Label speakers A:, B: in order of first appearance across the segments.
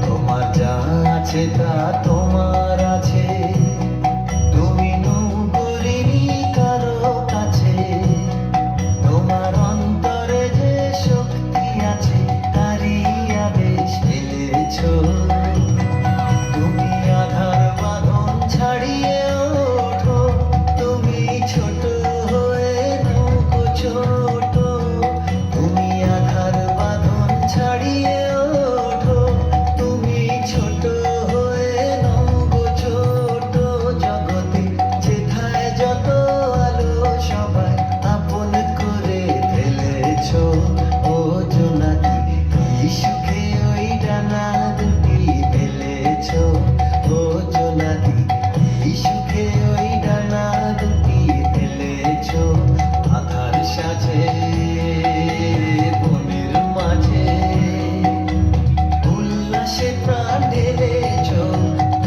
A: তোমার যা আছে তা তোমার আছে, তুমি নৌকরিনি কারো কাছে। তোমার অন্তরে যে শক্তি আছে তারই আদেশ ফেলেছ। তুমি আধার বাঁধন ছাড়িয়ে ওঠো, তুমি ছোট হয়ে নৌকো ছোট। তুমি আধার বাঁধন ছাড়িয়ে ওঠো, তুমি ছোট হয়ে নৌকো ছোট। জগতে যেথায় যত আলো সবাই আপন করে ফেলেছ। ও জোনাকি কি সুখে ওই ডানা দুটি ফেলেছ। ও জোনাকি কি সুখে ওই ডানা দুটি ফেলেছ। আধার সাজে বনের মাঝে উল্লাসে প্রাণ ঢেলেছ।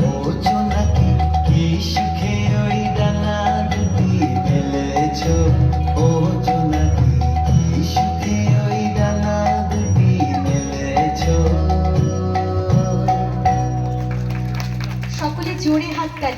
A: ও জোনাকি কি সুখে ওই ডানা দুটি ফেলেছ। ও জোনাকি কি সুখে ওই ডানা দুটি মেলেছ।
B: সকলে জোরে হাততালি।